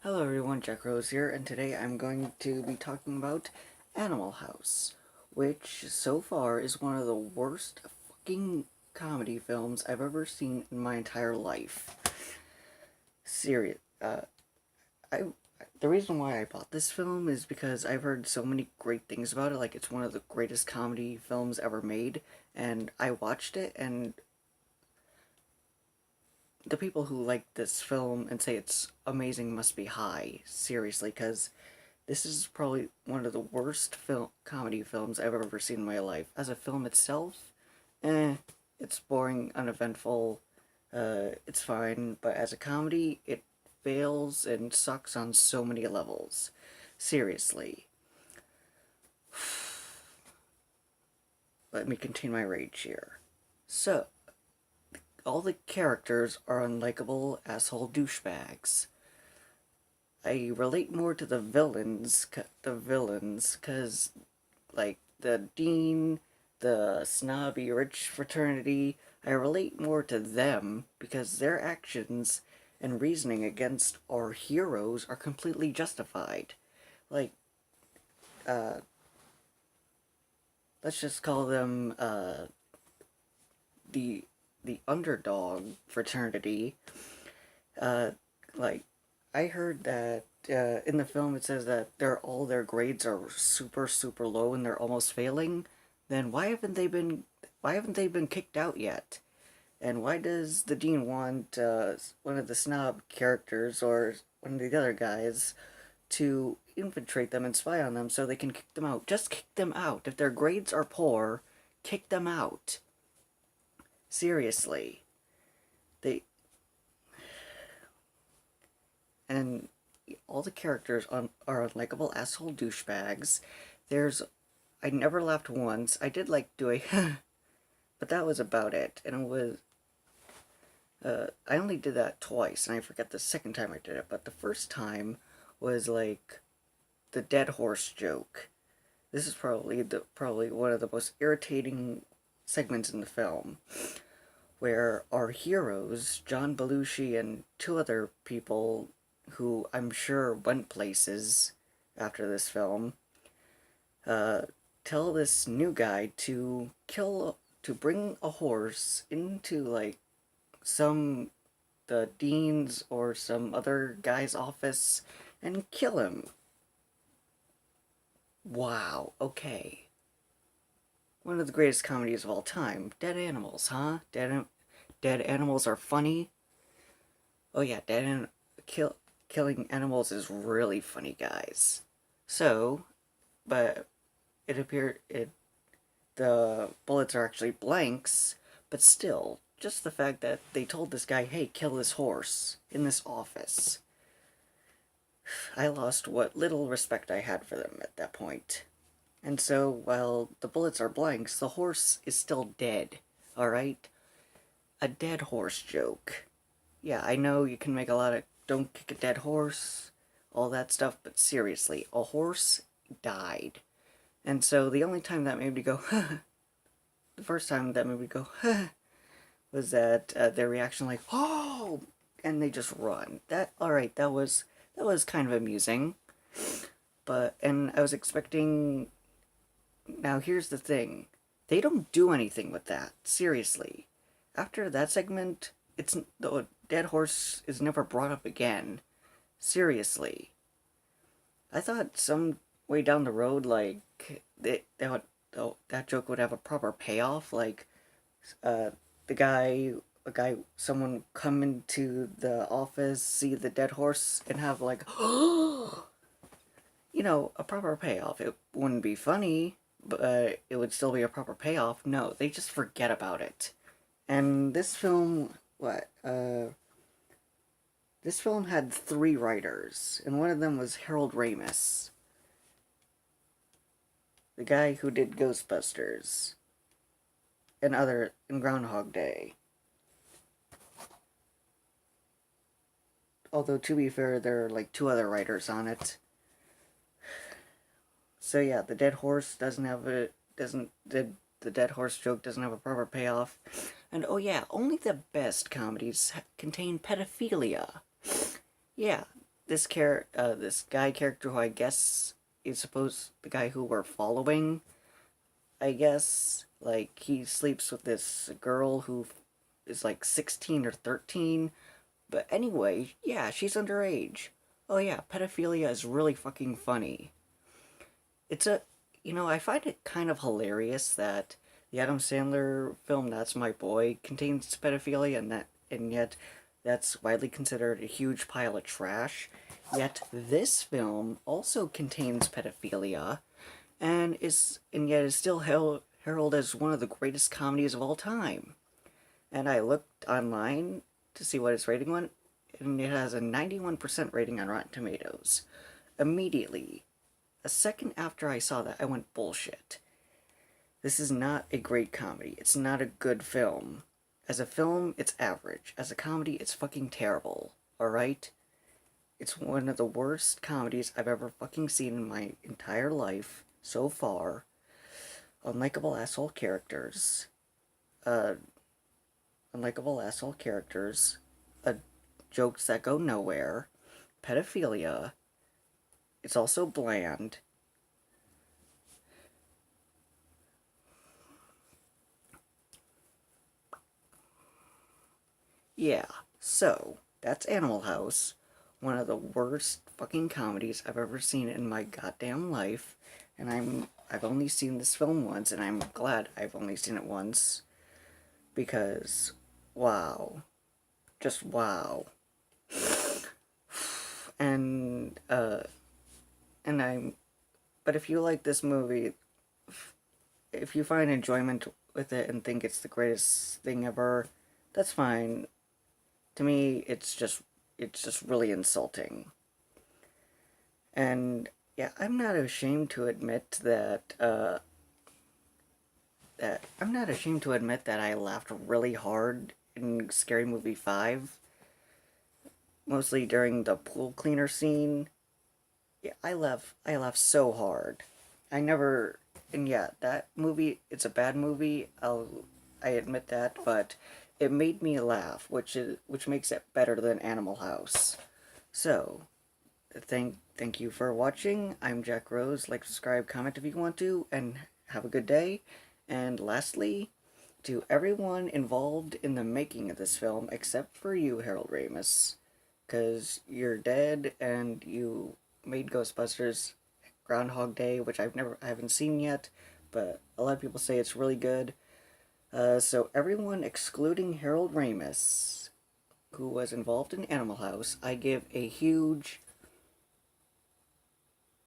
Hello everyone, Jack Rose here, and today I'm going to be talking about Animal House, which so far is one of the worst fucking comedy films I've ever seen in my entire life. Serious. I the reason why I bought this film is because I've heard so many great things about it, like it's one of the greatest comedy films ever made, and I watched it, and the people who like this film and say it's amazing must be high, seriously, because this is probably one of the worst comedy films I've ever seen in my life. As a film itself, it's boring, uneventful, it's fine, but as a comedy, it fails and sucks on so many levels. Seriously. Let me contain my rage here. So, all the characters are unlikable asshole douchebags. I relate more to the villains, cause like the dean, the snobby rich fraternity, I relate more to them because their actions and reasoning against our heroes are completely justified. Like, uh, let's just call them, the underdog fraternity. Uh, like, I heard that in the film it says that all their grades are super low and they're almost failing. Then why haven't they been kicked out yet? And why does the dean want one of the snob characters or one of the other guys to infiltrate them and spy on them so they can kick them out? Just kick them out. If their grades are poor, kick them out. Seriously. They and all the characters are unlikable asshole douchebags. I never laughed once. I did like do a but that was about it. And it was I only did that twice, and I forget the second time I did it. But the first time was like the dead horse joke. This is probably one of the most irritating segments in the film, where our heroes, John Belushi and two other people who I'm sure went places after this film, tell this new guy to bring a horse into like the dean's or some other guy's office and kill him. Wow, okay. One of the greatest comedies of all time. Dead animals, huh? Dead animals are funny. Oh yeah, killing animals is really funny, guys. So, but the bullets are actually blanks, but still, just the fact that they told this guy, hey, kill this horse in this office. I lost what little respect I had for them at that point. And so, while the bullets are blanks, the horse is still dead, alright? A dead horse joke. Yeah, I know you can make a lot of don't kick a dead horse, all that stuff, but seriously, a horse died. And so the only time that made me go, the first time that made me go, was that their reaction like, oh, and they just run. Alright, that was kind of amusing. And I was expecting, now here's the thing, they don't do anything with that, seriously. After that segment, the dead horse is never brought up again. Seriously. I thought some way down the road, like, that joke would have a proper payoff, like, someone come into the office, see the dead horse, and have, like, a proper payoff. It wouldn't be funny, but it would still be a proper payoff. No, they just forget about it. And this film, this film had 3 writers, and one of them was Harold Ramis, the guy who did Ghostbusters and Groundhog Day. Although, to be fair, there are like 2 other writers on it. So yeah, the dead horse the dead horse joke doesn't have a proper payoff. And oh yeah, only the best comedies contain pedophilia. Yeah, this guy character who I guess is supposed the guy who we're following. I guess like he sleeps with this girl who is like 16 or 13. But anyway, yeah, she's underage. Oh yeah, pedophilia is really fucking funny. It's a, I find it kind of hilarious that the Adam Sandler film That's My Boy contains pedophilia, and yet that's widely considered a huge pile of trash. Yet this film also contains pedophilia and yet is still heralded as one of the greatest comedies of all time. And I looked online to see what its rating went, and it has a 91% rating on Rotten Tomatoes. Immediately, a second after I saw that, I went, bullshit. This is not a great comedy. It's not a good film. As a film, it's average. As a comedy, it's fucking terrible. Alright? It's one of the worst comedies I've ever fucking seen in my entire life so far. Unlikable asshole characters. Uh, unlikable asshole characters. Jokes that go nowhere. Pedophilia. It's also bland. Yeah, so that's Animal House, one of the worst fucking comedies I've ever seen in my goddamn life, and I've only seen this film once, and I'm glad I've only seen it once because wow, just wow. And and I'm but if you like this movie, if you find enjoyment with it and think it's the greatest thing ever, that's fine. To me, it's just really insulting. And yeah, I'm not ashamed to admit that I'm not ashamed to admit that I laughed really hard in Scary Movie 5, mostly during the pool cleaner scene. Yeah, I laugh so hard. I never and yeah, that movie, it's a bad movie. I admit that, but it made me laugh, which makes it better than Animal House. So, thank you for watching. I'm Jack Rose. Like, subscribe, comment if you want to, and have a good day. And lastly, to everyone involved in the making of this film, except for you, Harold Ramis, because you're dead and you made Ghostbusters Groundhog Day, which I haven't seen yet, but a lot of people say it's really good. So everyone excluding Harold Ramis, who was involved in Animal House, I give a huge